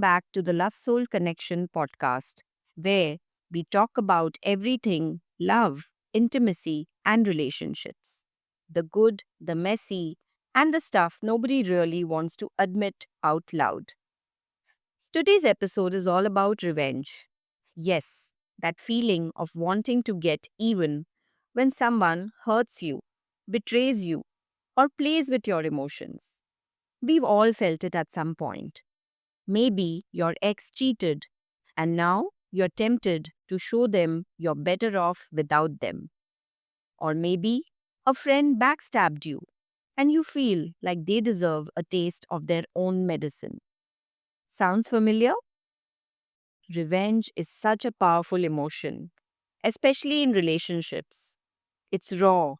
back to the Love Soul Connection podcast, where we talk about everything love, intimacy, and relationships. The good, the messy, and the stuff nobody really wants to admit out loud. Today's episode is all about revenge. Yes, that feeling of wanting to get even when someone hurts you, betrays you, or plays with your emotions. We've all felt it at some point. Maybe your ex cheated, and now you're tempted to show them you're better off without them. Or maybe a friend backstabbed you, and you feel like they deserve a taste of their own medicine. Sounds familiar? Revenge is such a powerful emotion, especially in relationships. It's raw,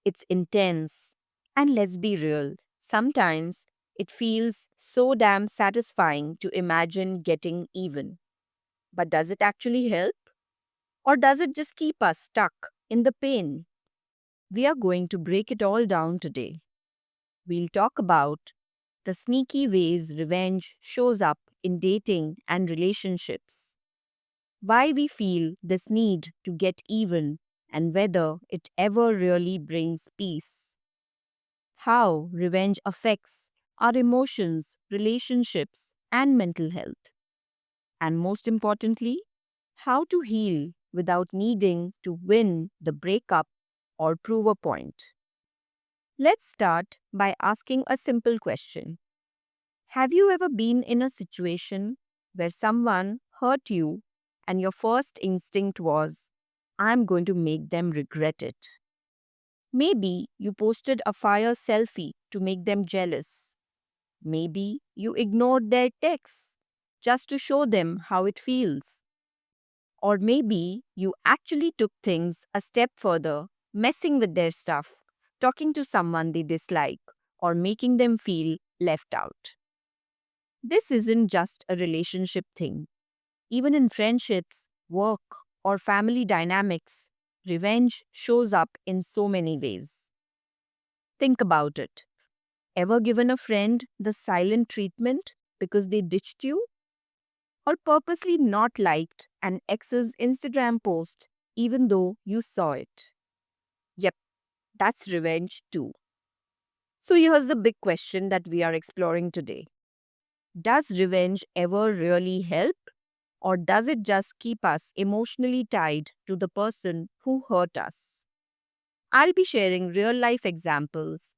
it's intense, and let's be real, sometimes it feels so damn satisfying to imagine getting even. But does it actually help? Or does it just keep us stuck in the pain? We are going to break it all down today. We'll talk about the sneaky ways revenge shows up in dating and relationships, why we feel this need to get even, and whether it ever really brings peace. How revenge affects our emotions, relationships, and mental health. And most importantly, how to heal without needing to win the breakup or prove a point. Let's start by asking a simple question. Have you ever been in a situation where someone hurt you and your first instinct was, I'm going to make them regret it? Maybe you posted a fire selfie to make them jealous. Maybe you ignored their texts just to show them how it feels. Or maybe you actually took things a step further, messing with their stuff, talking to someone they dislike, or making them feel left out. This isn't just a relationship thing. Even in friendships, work, or family dynamics, revenge shows up in so many ways. Think about it. Ever given a friend the silent treatment because they ditched you? Or purposely not liked an ex's Instagram post even though you saw it? Yep, that's revenge too. So here's the big question that we are exploring today. Does revenge ever really help? Or does it just keep us emotionally tied to the person who hurt us? I'll be sharing real life examples,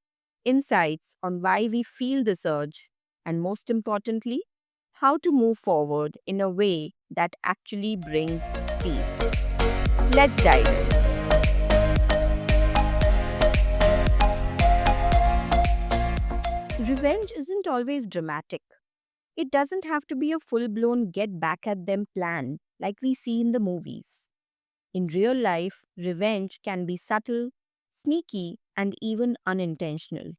insights on why we feel this urge, and most importantly, how to move forward in a way that actually brings peace. Let's dive in. Revenge isn't always dramatic. It doesn't have to be a full blown get back at them plan like we see in the movies. In real life, revenge can be subtle, sneaky, and even unintentional.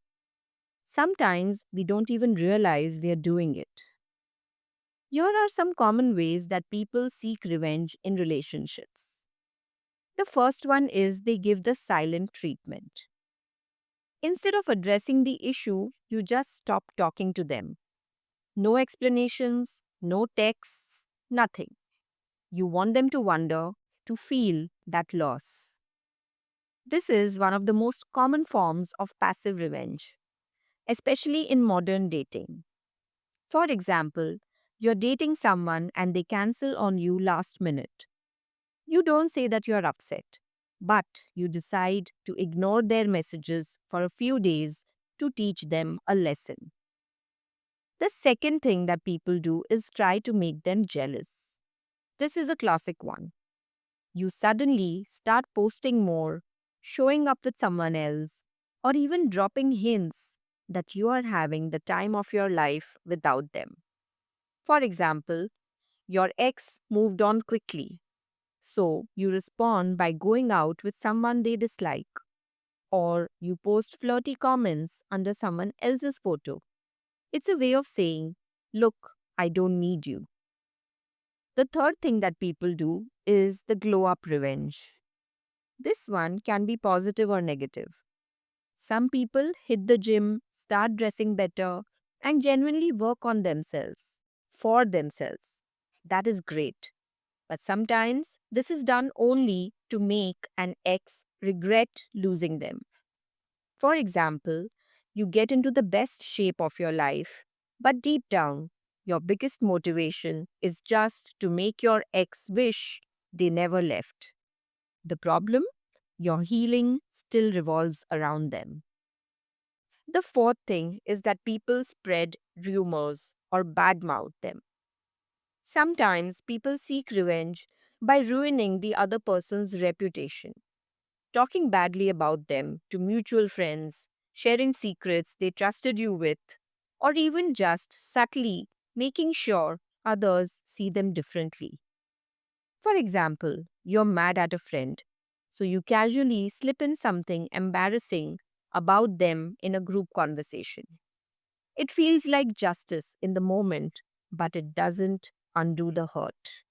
Sometimes we don't even realize we are doing it. Here are some common ways that people seek revenge in relationships. The first one is they give the silent treatment. Instead of addressing the issue, you just stop talking to them. No explanations, no texts, nothing. You want them to wonder, to feel that loss. This is one of the most common forms of passive revenge, especially in modern dating. For example, you're dating someone and they cancel on you last minute. You don't say that you're upset, but you decide to ignore their messages for a few days to teach them a lesson. The second thing that people do is try to make them jealous. This is a classic one. You suddenly start posting more, showing up with someone else, or even dropping hints that you are having the time of your life without them. For example, your ex moved on quickly, so you respond by going out with someone they dislike, or you post flirty comments under someone else's photo. It's a way of saying, look, I don't need you. The third thing that people do is the glow up revenge. This one can be positive or negative. Some people hit the gym, start dressing better, and genuinely work on themselves. for themselves. That is great. But sometimes this is done only to make an ex regret losing them. For example, you get into the best shape of your life, but deep down, your biggest motivation is just to make your ex wish they never left. The problem? Your healing still revolves around them. The fourth thing is that people spread rumors or badmouth them. Sometimes people seek revenge by ruining the other person's reputation, talking badly about them to mutual friends, sharing secrets they trusted you with, or even just subtly making sure others see them differently. For example, you're mad at a friend, so you casually slip in something embarrassing about them in a group conversation. It feels like justice in the moment, but it doesn't undo the hurt.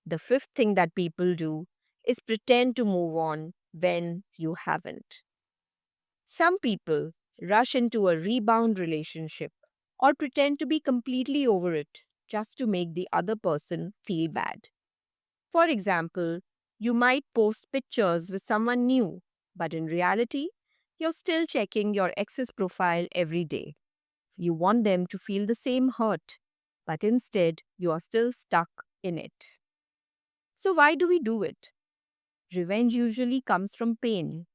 The fifth thing that people do is pretend to move on when you haven't. Some people rush into a rebound relationship or pretend to be completely over it just to make the other person feel bad. For example, you might post pictures with someone new, but in reality, you're still checking your ex's profile every day. You want them to feel the same hurt, but instead, you are still stuck in it. So, why do we do it? Revenge usually comes from pain.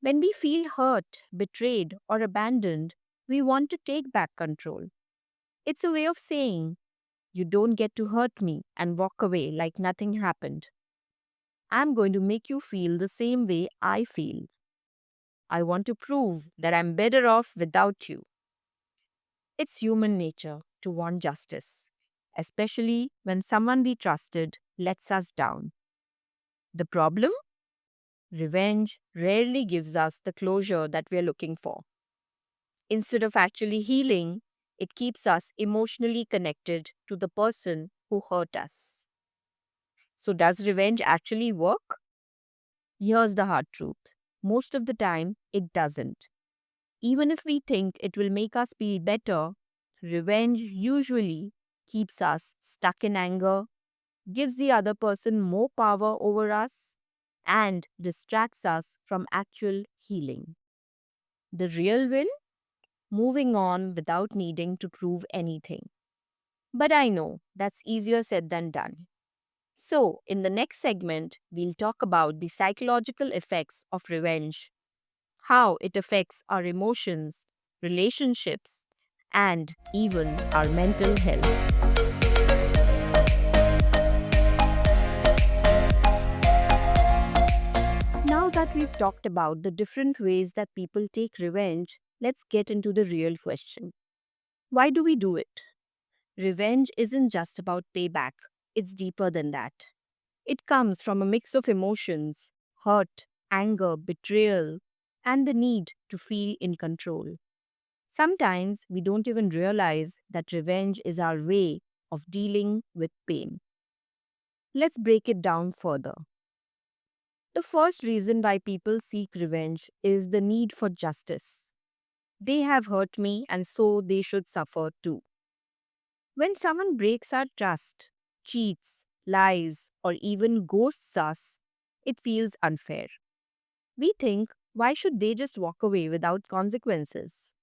When we feel hurt, betrayed, or abandoned, we want to take back control. It's a way of saying, you don't get to hurt me and walk away like nothing happened. I'm going to make you feel the same way I feel. I want to prove that I'm better off without you. It's human nature to want justice, especially when someone we trusted lets us down. The problem? Revenge rarely gives us the closure that we are looking for. Instead of actually healing, it keeps us emotionally connected to the person who hurt us. So, does revenge actually work? Here's the hard truth: most of the time, it doesn't. Even if we think it will make us feel better, revenge usually keeps us stuck in anger, gives the other person more power over us, and distracts us from actual healing. The real win? Moving on without needing to prove anything. But I know that's easier said than done. So, in the next segment, we'll talk about the psychological effects of revenge, how it affects our emotions, relationships, and even our mental health. Now that we've talked about the different ways that people take revenge, let's get into the real question. Why do we do it? Revenge isn't just about payback, it's deeper than that. It comes from a mix of emotions: hurt, anger, betrayal, and the need to feel in control. Sometimes we don't even realize that revenge is our way of dealing with pain. Let's break it down further. The first reason why people seek revenge is the need for justice. They have hurt me and so they should suffer too. When someone breaks our trust, cheats, lies, or even ghosts us, it feels unfair. We think, why should they just walk away without consequences?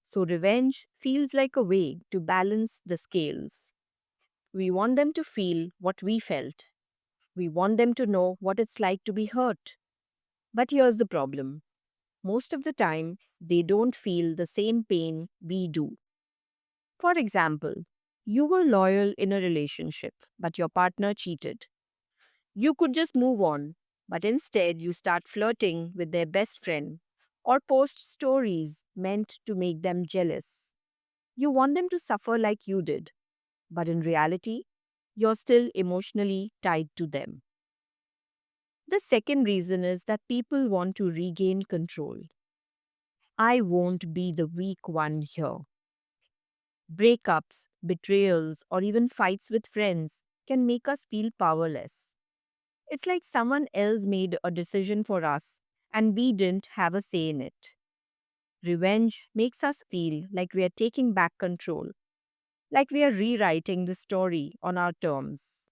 So, revenge feels like a way to balance the scales. We want them to feel what we felt. We want them to know what it's like to be hurt. But here's the problem: most of the time, they don't feel the same pain we do. For example, you were loyal in a relationship, but your partner cheated. You could just move on, but instead you start flirting with their best friend or post stories meant to make them jealous. You want them to suffer like you did, but in reality, you're still emotionally tied to them. The second reason is that people want to regain control. I won't be the weak one here. Breakups, betrayals, or even fights with friends can make us feel powerless. It's like someone else made a decision for us and we didn't have a say in it. Revenge makes us feel like we are taking back control. like we are rewriting the story on our terms.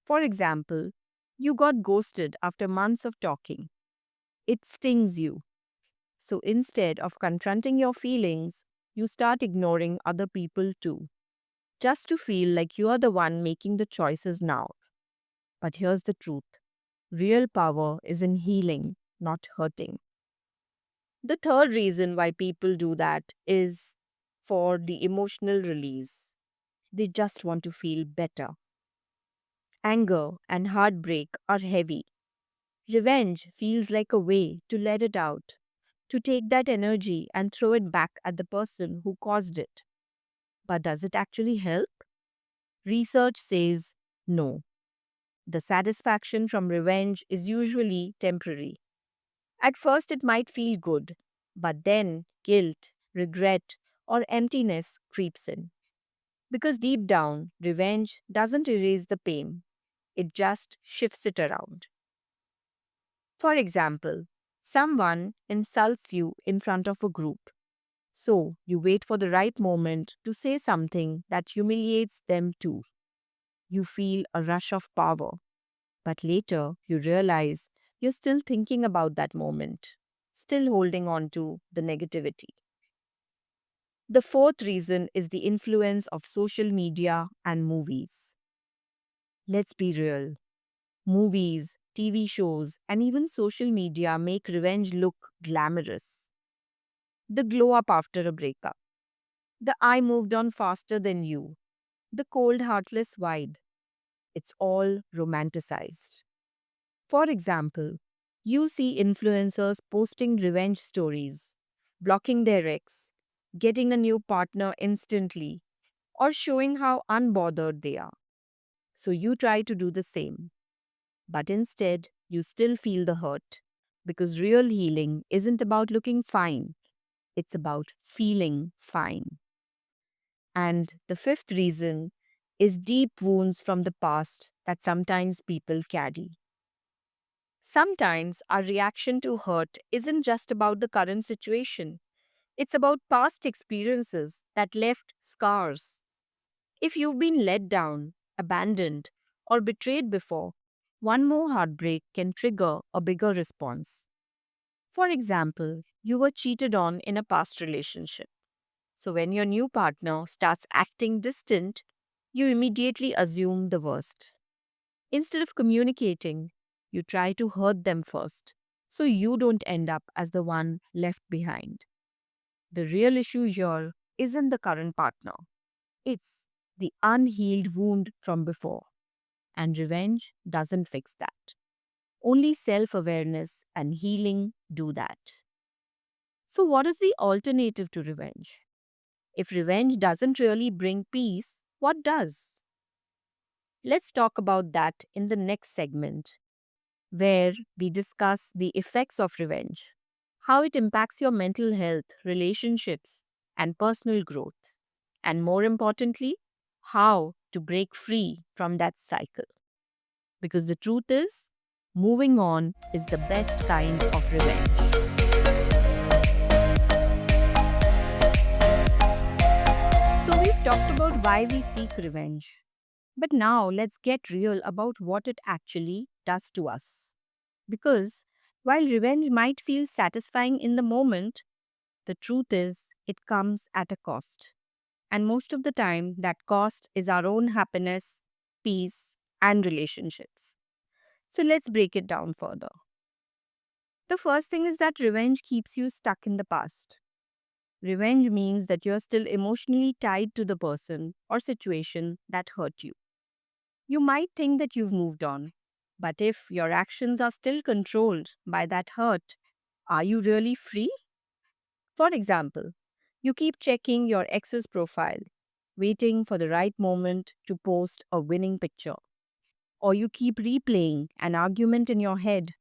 For example, you got ghosted after months of talking. It stings you. So instead of confronting your feelings, you start ignoring other people too, just to feel like you are the one making the choices now. But here's the truth: real power is in healing, not hurting. The third reason why people do that is for the emotional release. They just want to feel better. Anger and heartbreak are heavy. Revenge feels like a way to let it out, to take that energy and throw it back at the person who caused it. But does it actually help? Research says no. The satisfaction from revenge is usually temporary. At first, it might feel good, but then guilt, regret, or emptiness creeps in. Because deep down, revenge doesn't erase the pain, it just shifts it around. For example, someone insults you in front of a group. So you wait for the right moment to say something that humiliates them too. You feel a rush of power, but later you realize you're still thinking about that moment, still holding on to the negativity. The fourth reason is the influence of social media and movies. Let's be real. Movies, TV shows, and even social media make revenge look glamorous. The glow up after a breakup, the I moved on faster than you, the cold heartless vibe. It's all romanticized. For example, you see influencers posting revenge stories, blocking their ex, getting a new partner instantly, or showing how unbothered they are. So you try to do the same. But instead, you still feel the hurt. Because real healing isn't about looking fine, it's about feeling fine. And the fifth reason is deep wounds from the past that sometimes people carry. Sometimes our reaction to hurt isn't just about the current situation, it's about past experiences that left scars. If you've been let down, abandoned, or betrayed before, one more heartbreak can trigger a bigger response. For example, you were cheated on in a past relationship. So when your new partner starts acting distant, you immediately assume the worst. Instead of communicating, you try to hurt them first, so you don't end up as the one left behind. The real issue here isn't the current partner, it's the unhealed wound from before. And revenge doesn't fix that. Only self awareness and healing do that. So, what is the alternative to revenge? If revenge doesn't really bring peace, what does? Let's talk about that in the next segment, where we discuss the effects of revenge, how it impacts your mental health, relationships, and personal growth, and more importantly, how to break free from that cycle. Because the truth is, moving on is the best kind of revenge. So, we've talked about why we seek revenge. But now let's get real about what it actually does to us. Because while revenge might feel satisfying in the moment, the truth is it comes at a cost. And most of the time, that cost is our own happiness, peace, and relationships. So let's break it down further. The first thing is that revenge keeps you stuck in the past. Revenge means that you're still emotionally tied to the person or situation that hurt you. You might think that you've moved on, but if your actions are still controlled by that hurt, are you really free? For example, you keep checking your ex's profile, waiting for the right moment to post a winning picture, or you keep replaying an argument in your head,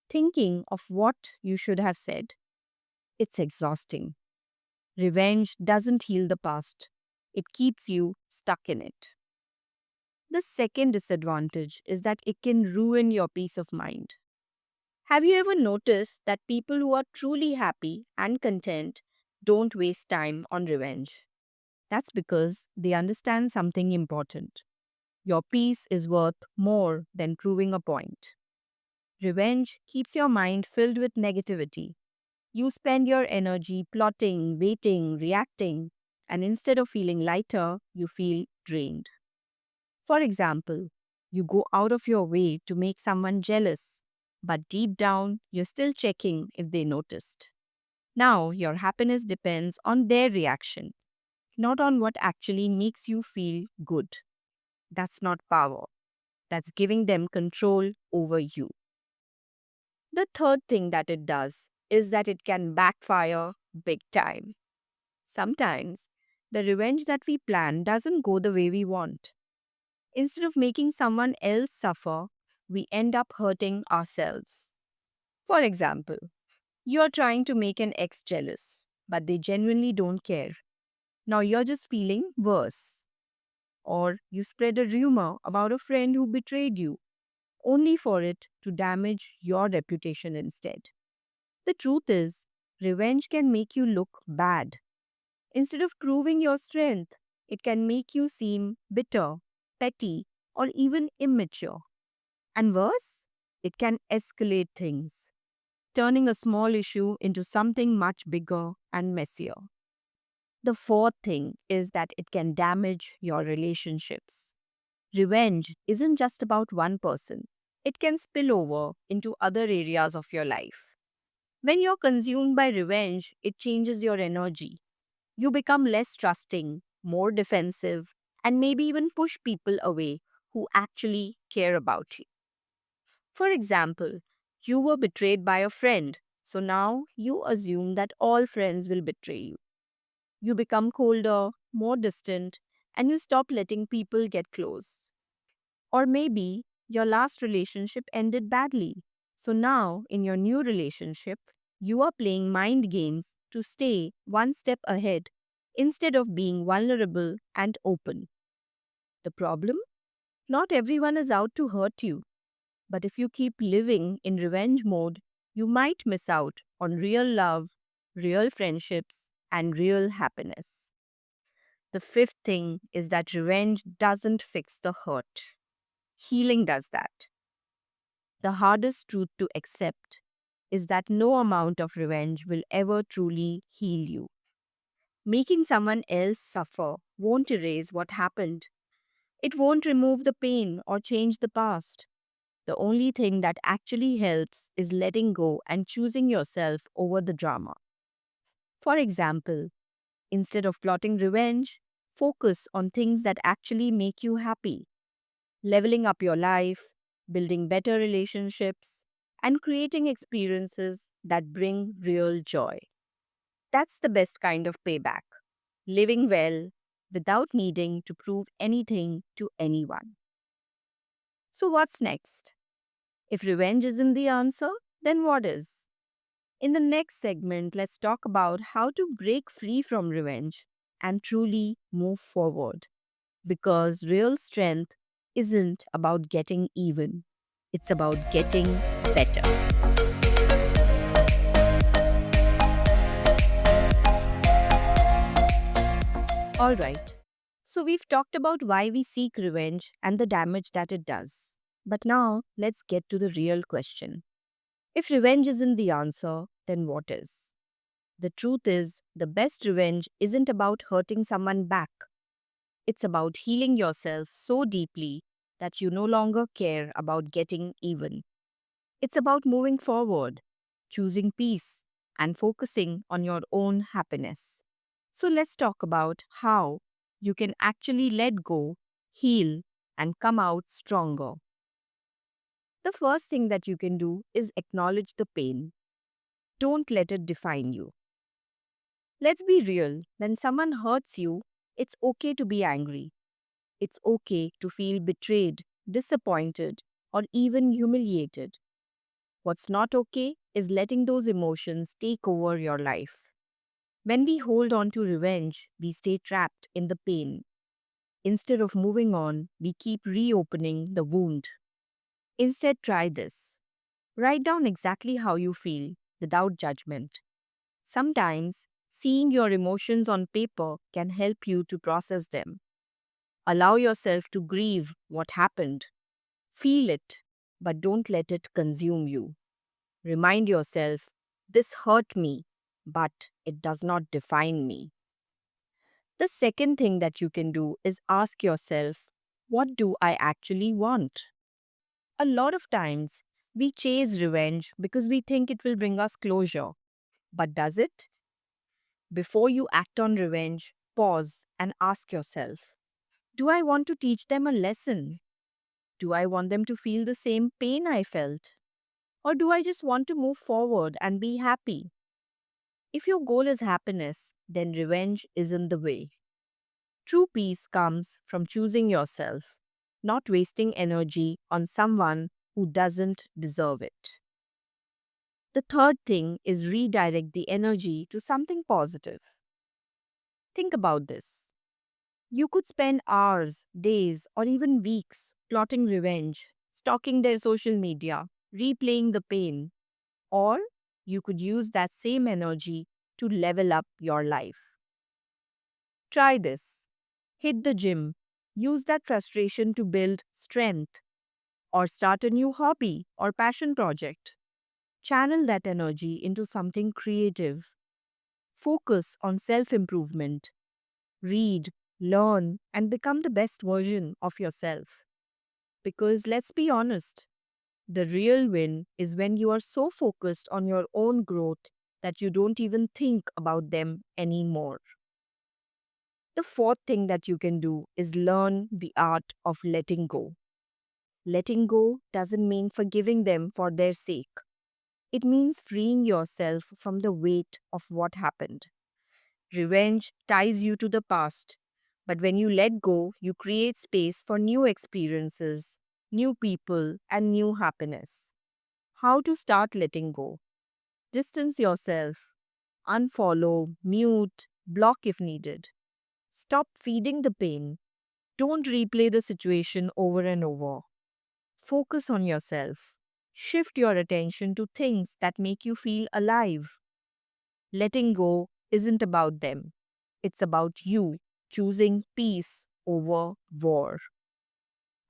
thinking of what you should have said. It's exhausting. Revenge doesn't heal the past, it keeps you stuck in it. The second disadvantage is that it can ruin your peace of mind. Have you ever noticed that people who are truly happy and content don't waste time on revenge? That's because they understand something important. Your peace is worth more than proving a point. Revenge keeps your mind filled with negativity. You spend your energy plotting, waiting, reacting, and instead of feeling lighter, you feel drained. For example, you go out of your way to make someone jealous, but deep down, you're still checking if they noticed. Now, your happiness depends on their reaction, not on what actually makes you feel good. That's not power, that's giving them control over you. The third thing that it does is that it can backfire big time. Sometimes, the revenge that we plan doesn't go the way we want. Instead of making someone else suffer, we end up hurting ourselves. For example, you're trying to make an ex jealous, but they genuinely don't care. Now you're just feeling worse. Or you spread a rumor about a friend who betrayed you, only for it to damage your reputation instead. The truth is, revenge can make you look bad. Instead of proving your strength, it can make you seem bitter, petty, or even immature. And worse, it can escalate things, turning a small issue into something much bigger and messier. The fourth thing is that it can damage your relationships. Revenge isn't just about one person, it can spill over into other areas of your life. When you're consumed by revenge, it changes your energy. You become less trusting, more defensive, and maybe even push people away who actually care about you. For example, you were betrayed by a friend, so now you assume that all friends will betray you. You become colder, more distant, and you stop letting people get close. Or maybe your last relationship ended badly. So now, in your new relationship, you are playing mind games to stay one step ahead instead of being vulnerable and open. The problem? Not everyone is out to hurt you. But if you keep living in revenge mode, you might miss out on real love, real friendships, and real happiness. The fifth thing is that revenge doesn't fix the hurt. Healing does that. The hardest truth to accept is that no amount of revenge will ever truly heal you. Making someone else suffer won't erase what happened. It won't remove the pain or change the past. The only thing that actually helps is letting go and choosing yourself over the drama. For example, instead of plotting revenge, focus on things that actually make you happy. Leveling up your life, building better relationships, and creating experiences that bring real joy. That's the best kind of payback. Living well without needing to prove anything to anyone. So, what's next? If revenge isn't the answer, then what is? In the next segment, let's talk about how to break free from revenge and truly move forward. Because real strength isn't about getting even, it's about getting better. Alright, so we've talked about why we seek revenge and the damage that it does. But now, let's get to the real question. If revenge isn't the answer, then what is? The truth is, the best revenge isn't about hurting someone back. It's about healing yourself so deeply that you no longer care about getting even. It's about moving forward, choosing peace, and focusing on your own happiness. So let's talk about how you can actually let go, heal, and come out stronger. The first thing that you can do is acknowledge the pain. Don't let it define you. Let's be real, when someone hurts you, it's okay to be angry. It's okay to feel betrayed, disappointed, or even humiliated. What's not okay is letting those emotions take over your life. When we hold on to revenge, we stay trapped in the pain. Instead of moving on, we keep reopening the wound. Instead, try this. Write down exactly how you feel without judgment. Sometimes Seeing your emotions on paper can help you to process them. Allow yourself to grieve what happened. Feel it, but don't let it consume you. Remind yourself, this hurt me, but it does not define me. The second thing that you can do is ask yourself, what do I actually want? A lot of times, we chase revenge because we think it will bring us closure. But does it? Before you act on revenge, pause and ask yourself, do I want to teach them a lesson? Do I want them to feel the same pain I felt? Or do I just want to move forward and be happy? If your goal is happiness, then revenge isn't the way. True peace comes from choosing yourself, not wasting energy on someone who doesn't deserve it. The third thing is redirect the energy to something positive. Think about this. You could spend hours, days, or even weeks plotting revenge, stalking their social media, replaying the pain, or you could use that same energy to level up your life. Try this. Hit the gym. Use that frustration to build strength, or start a new hobby or passion project. Channel that energy into something creative. Focus on self improvement. Read, learn, and become the best version of yourself. Because let's be honest, the real win is when you are so focused on your own growth that you don't even think about them anymore. The fourth thing that you can do is learn the art of letting go. Letting go doesn't mean forgiving them for their sake. It means freeing yourself from the weight of what happened. Revenge ties you to the past, but when you let go, you create space for new experiences, new people, and new happiness. How to start letting go? Distance yourself, unfollow, mute, block if needed. Stop feeding the pain. Don't replay the situation over and over. Focus on yourself. Shift your attention to things that make you feel alive. Letting go isn't about them. It's about you choosing peace over war.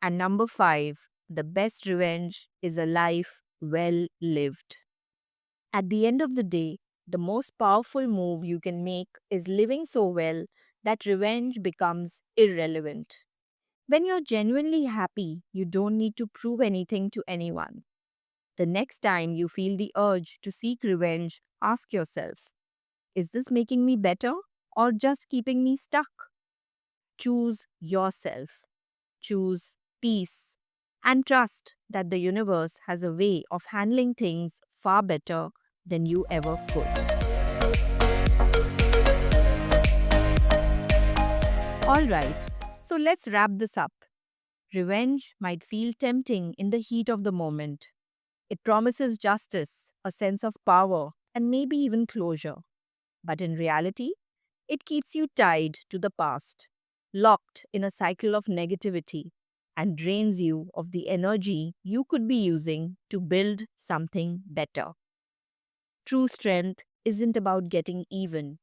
And number five, the best revenge is a life well lived. At the end of the day, the most powerful move you can make is living so well that revenge becomes irrelevant. When you're genuinely happy, you don't need to prove anything to anyone. The next time you feel the urge to seek revenge, ask yourself, is this making me better or just keeping me stuck? Choose yourself. Choose peace. And trust that the universe has a way of handling things far better than you ever could. Alright, so let's wrap this up. Revenge might feel tempting in the heat of the moment. It promises justice, a sense of power, and maybe even closure. But in reality, it keeps you tied to the past, locked in a cycle of negativity, and drains you of the energy you could be using to build something better. True strength isn't about getting even,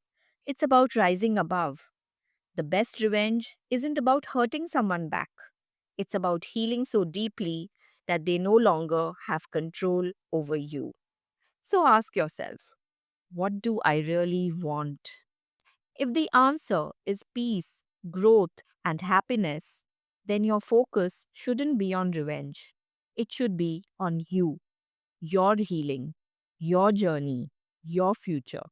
it's about rising above. The best revenge isn't about hurting someone back. It's about healing so deeply that they no longer have control over you. So ask yourself, what do I really want? If the answer is peace, growth, and happiness, then your focus shouldn't be on revenge. It should be on you, your healing, your journey, your future.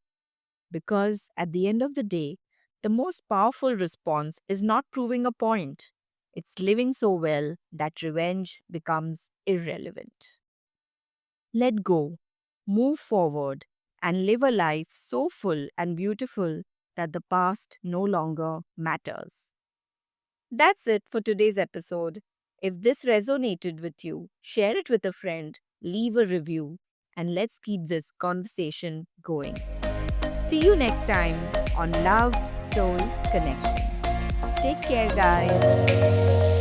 Because at the end of the day, the most powerful response is not proving a point. It's living so well that revenge becomes irrelevant. Let go, move forward, and live a life so full and beautiful that the past no longer matters. That's it for today's episode. If this resonated with you, share it with a friend, leave a review, and let's keep this conversation going. See you next time on Love Soul Connection. Take care, guys.